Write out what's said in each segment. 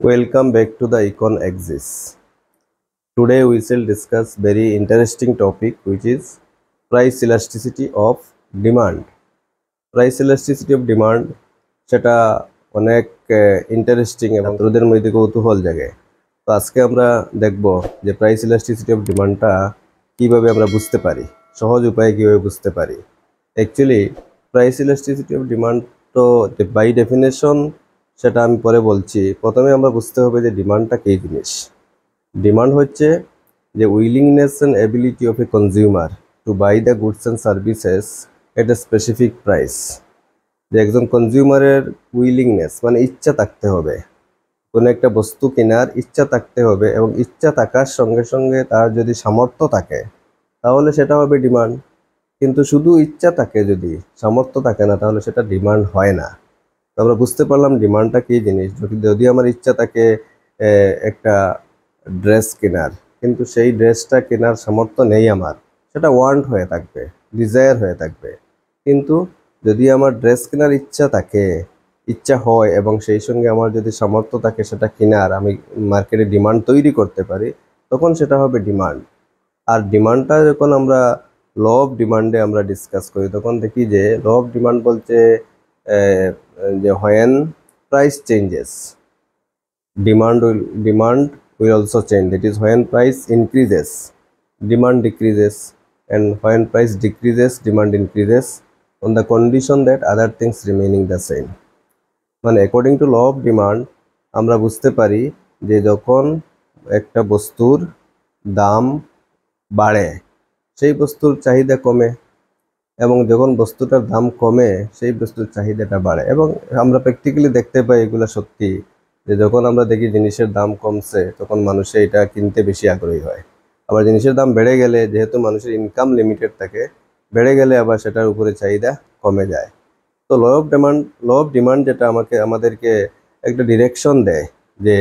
Welcome back to the Econ Axis. Today we shall discuss very interesting topic which is price elasticity of demand. Price elasticity of demand সেটা অনেক interesting এবং তোদের মধ্যে কৌতূহল জাগে। তো আজকে আমরা দেখব যে প্রাইস ইলাস্টিসিটি অফ ডিমান্ডটা কিভাবে আমরা বুঝতে পারি, সহজ উপায়ে কিভাবে বুঝতে পারি। Actually price elasticity of demand তো বাই ডেফিনেশন সেটা আমি পরে বলছি। প্রথমে আমরা বুঝতে হবে যে ডিমান্ডটা কী জিনিস। ডিমান্ড হচ্ছে যে willingness and ability of a consumer to buy the goods and services at a specific price. যে একজন কনজিউমারের উইলিংনেস মানে ইচ্ছা থাকতে হবে, কোনো একটা বস্তু কেনার ইচ্ছা থাকতে হবে, এবং ইচ্ছা থাকার সঙ্গে সঙ্গে তার যদি সামর্থ্য থাকে তাহলে সেটা হবে ডিমান্ড। কিন্তু শুধু ইচ্ছা থাকে, যদি সামর্থ্য থাকে না তাহলে সেটা ডিমান্ড হয় না। তো আমরা বুঝতে পারলাম ডিমান্ডটা কী জিনিস। যদি আমার ইচ্ছা থাকে একটা ড্রেস কেনার, কিন্তু সেই ড্রেসটা কেনার সামর্থ্য নেই আমার, সেটা ওয়ান্ট হয়ে থাকবে, ডিজায়ার হয়ে থাকবে। কিন্তু যদি আমার ড্রেস কেনার ইচ্ছা হয় এবং সেই সঙ্গে আমার যদি সামর্থ্য থাকে সেটা কেনার, আমি মার্কেটে ডিমান্ড তৈরি করতে পারি, তখন সেটা হবে ডিমান্ড। আর ডিমান্ডটা যখন আমরা ল অফ ডিমান্ডে আমরা ডিসকাস করি, তখন দেখি যে ল অফ ডিমান্ড বলছে যে when price changes demand will also change. That is, when price increases demand decreases, and when price decreases demand increases, on the condition that other things remaining the same. মানে according to law of demand আমরা বুঝতে পারি যে যখন একটা বস্তুর দাম বাড়ে সেই বস্তুর চাহিদা কমে, এবং যখন বস্তুটার দাম কমে সেই বস্তুর চাহিদাটা বাড়ে। এবং আমরা প্র্যাকটিক্যালি দেখতে পাই এগুলো সত্যি, যে যখন আমরা দেখি জিনিসের দাম কমছে তখন মানুষে এটা কিনতে বেশি আগ্রহী হয়। আবার জিনিসের দাম বেড়ে গেলে, যেহেতু মানুষের ইনকাম লিমিটেড থাকে, বেড়ে গেলে আবার সেটার উপরে চাহিদা কমে যায়। তো ল অফ ডিমান্ড যেটা আমাদেরকে একটা ডিরেকশন দেয় যে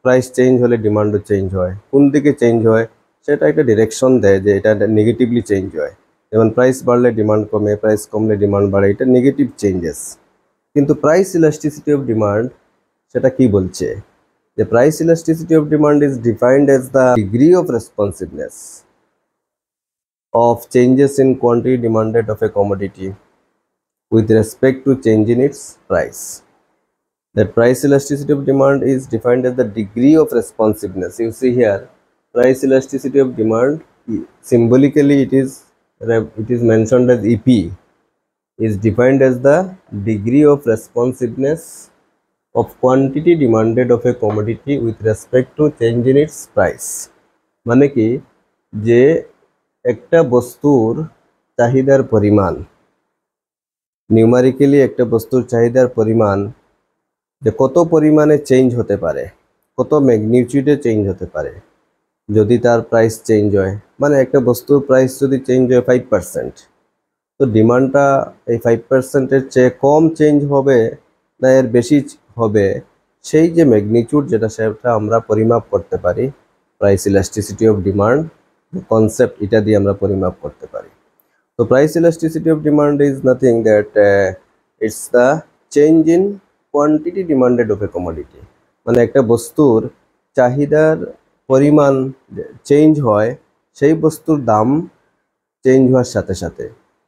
প্রাইস চেঞ্জ হলে ডিমান্ডও চেঞ্জ হয়, কোন দিকে চেঞ্জ হয় সেটা একটা ডিরেকশন দেয়, যে এটা নেগেটিভলি চেঞ্জ হয়। যেমন প্রাইস বাড়লে ডিমান্ড কমে, প্রাইস কমলে ডিমান্ড বাড়ে, এটা নেগেটিভ চেঞ্জেস। কিন্তু প্রাইস ইলাস্টিসিটি অফ ডিমান্ড সেটা কি বলছে, যে price elasticity of demand is defined as the degree of responsiveness of changes in quantity demanded of a commodity with respect to change in its price. That price elasticity of demand is defined as the degree of responsiveness. You see here, price elasticity of demand, symbolically it is mentioned as EP, is defined as the degree of responsiveness of quantity demanded of a commodity with respect to change in its price. মানে কি, যে একটা বস্তুর চাহিদার পরিমাণ, নিউমারিক্যালি একটা বস্তুর চাহিদার পরিমাণ যে কত পরিমাণে চেঞ্জ হতে পারে, কত ম্যাগনিটিউডে চেঞ্জ হতে পারে যদি তার প্রাইস চেঞ্জ হয়। মানে একটা বস্তুর প্রাইস যদি চেঞ্জ হয় 5%, তো ডিমান্ডটা এই 5%-এর চেয়ে কম চেঞ্জ হবে না এর বেশি হবে, সেই যে ম্যাগনিটিউড যেটা সেটা আমরা পরিমাপ করতে পারি। Price elasticity of demand concept, এটা দিয়ে আমরা পরিমাপ করতে পারি। তো price elasticity of demand is nothing that it's the change in quantity demanded of A commodity. মানে একটা বস্তুর চাহিদার পরিমাণ চেঞ্জ হয় সেই বস্তুর দাম চেঞ্জ হওয়ার সাথে সাথে,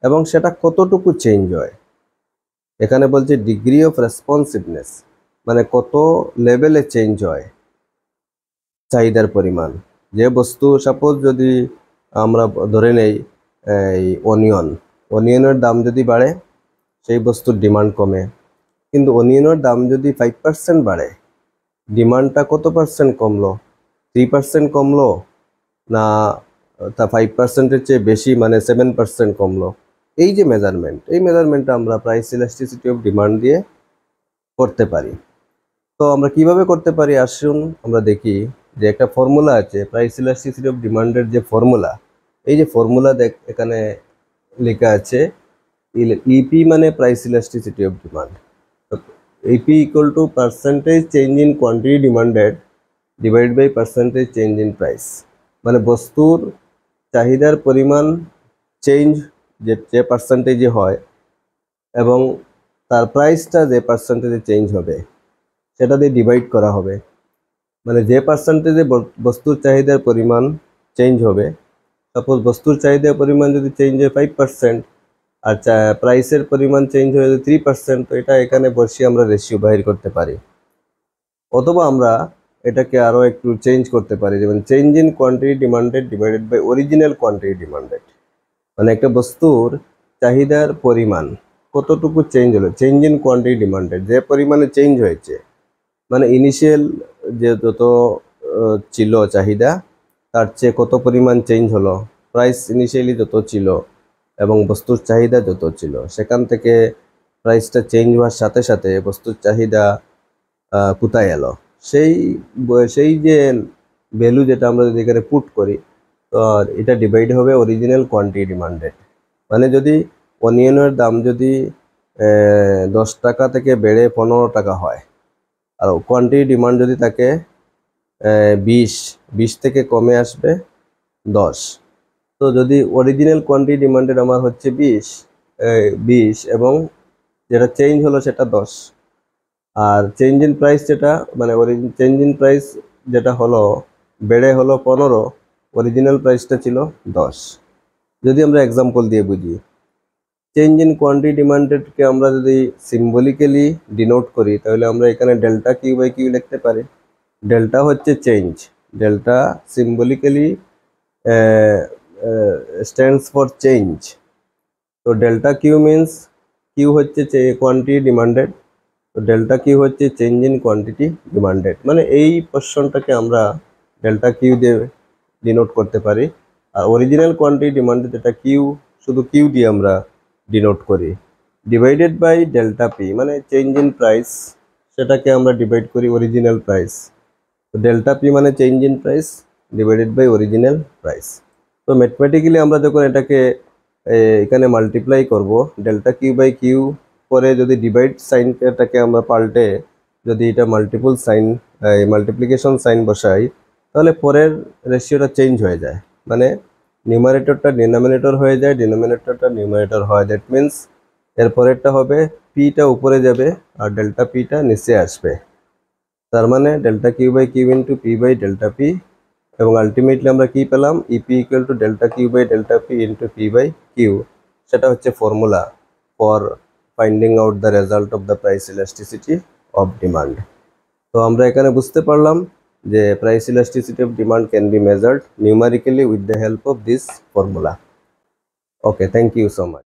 এবং সেটা কতটুকু চেঞ্জ হয়। এখানে বলছে ডিগ্রি অফ রেসপন্সিভনেস, মানে কত লেভেলে চেঞ্জ হয় চাহিদার পরিমাণ। যে বস্তু, সাপোজ যদি আমরা ধরে নেই এই অনিয়নের দাম যদি বাড়ে সেই বস্তুর ডিমান্ড কমে, কিন্তু অনিয়নের দাম যদি 5% বাড়ে, ডিমান্ডটা কত পার্সেন্ট কমলো? 3% কমলো না তা 5%-এর চেয়ে বেশি, মানে 7% কমলো? এই যে এই মেজারমেন্টটা আমরা প্রাইস ইলাস্টিসিটি অফ ডিমান্ড দিয়ে করতে পারি। তো আমরা কিভাবে করতে পারি আসুন আমরা দেখি। যে একটা ফর্মুলা আছে প্রাইস ইলাস্টিসিটি অফ ডিমান্ডের, যে ফর্মুলা, এই যে ফর্মুলা এখানে লেখা আছে, ইপি মানে price elasticity of demand. EP equal to percentage change in quantity demanded divide by percentage change in price. মানে বস্তুর চাহিদার পরিমাণ চেঞ্জ যে পার্সেন্টেজে হয় এবং তার প্রাইসটা যে পার্সেন্টেজে চেঞ্জ হবে সেটা দিয়ে ডিভাইড করা হবে। মানে যে পার্সেন্টেজে বস্তুর চাহিদার পরিমাণ চেঞ্জ হবে, সাপোজ বস্তুর চাহিদার পরিমাণ যদি চেঞ্জ হয় 5%, আর প্রাইসের পরিমাণ চেঞ্জ হয়ে যদি 3%, তো এটা এখানে বসিয়ে আমরা রেশিও বাহির করতে পারি। অথবা আমরা এটাকে আরও একটু চেঞ্জ করতে পারি, যেমন change in quantity demanded divided by original quantity demanded. মানে একটা বস্তুর চাহিদার পরিমাণ কতটুকু চেঞ্জ হলো, চেঞ্জ ইন কোয়ান্টিটি ডিমান্ডেড, যে পরিমাণে চেঞ্জ হয়েছে, মানে ইনিশিয়াল যে যত ছিল চাহিদা তার চেয়ে কত পরিমাণ চেঞ্জ হলো, প্রাইস ইনিশিয়ালি যত ছিল এবং বস্তুর চাহিদা যত ছিল, সেখান থেকে প্রাইসটা চেঞ্জ হওয়ার সাথে সাথে বস্তুর চাহিদা কোথায় এলো, সেই সেই যে ভ্যালু যেটা আমরা যদি এখানে পুট করি, তো এটা ডিভাইড হবে অরিজিনাল কোয়ান্টিটি ডিমান্ডেড। মানে যদি অনিয়নের দাম যদি 10 টাকা থেকে বেড়ে 15 টাকা হয়, আর কোয়ান্টিটি ডিমান্ড যদি থাকে 20 থেকে কমে আসবে 10, তো যদি অরিজিনাল কোয়ান্টিটি ডিমান্ডেড আমার হচ্ছে 20 এবং যেটা চেঞ্জ হলো সেটা 10, আর চেঞ্জ ইন প্রাইস যেটা মানে চেঞ্জ ইন প্রাইস যেটা হলো বেড়ে হলো 15, অরিজিনাল প্রাইসটা ছিল 10। যদি আমরা এক্সাম্পল দিয়ে বুঝি, চেঞ্জ ইন কোয়ান্টিটি ডিমান্ডেডকে আমরা যদি সিম্বলিক্যালি ডিনোট করি, তাহলে আমরা এখানে ডেল্টা কিউ বাই কিউ লিখতে পারি। ডেল্টা হচ্ছে change, delta symbolically stands for change. তো ডেল্টা কিউ মিন্স, কিউ হচ্ছে কোয়ান্টিটি ডিমান্ডেড, তো ডেল্টা কিউ হচ্ছে চেঞ্জ ইন কোয়ান্টিটি ডিমান্ডেড। মানে এই পোর্শনটাকে আমরা ডেল্টা কিউ দিয়ে ডিনোট করতে পারি। আর অরিজিনাল কোয়ান্টিটি ডিমান্ডেড যেটা কিউ, শুধু কিউ দিয়ে আমরা ডিনোট করি, ডিভাইডেড বাই ডেল্টা পি, মানে চেঞ্জ ইন প্রাইস, সেটাকে আমরা ডিভাইড করি অরিজিনাল প্রাইস। তো ডেল্টা পি মানে change in price divided by original price. তো ম্যাথমেটিক্যালি আমরা যখন এটাকে এখানে মাল্টিপ্লাই করব, ডেল্টা কিউ বাই কিউ পরে যদি ডিভাইড সাইনটাকে আমরা পাল্টে যদি এটা মাল্টিপল সাইন মাল্টিপ্লিকেশন সাইন বসাই, তাহলে পরের রেশিওটা চেঞ্জ হয়ে যায়। মানে নিউমারেটরটা ডিনোমিনেটর হয়ে যায়, ডিনোমিনেটরটা নিউমারেটর হয়। দ্যাট মিন্স এর পরেরটা হবে পিটা উপরে যাবে আর ডেল্টা পিটা নিচে আসবে। তার মানে delta q by q into p by delta p, এবং আলটিমেটলি আমরা কি পেলাম, EP equal to delta q by delta p into p by q. সেটা হচ্ছে formula for finding out the result of the price elasticity of demand. তো আমরা এখানে বুঝতে পারলাম যে price elasticity of demand can be measured numerically with the help of this formula. Okay, thank you so much.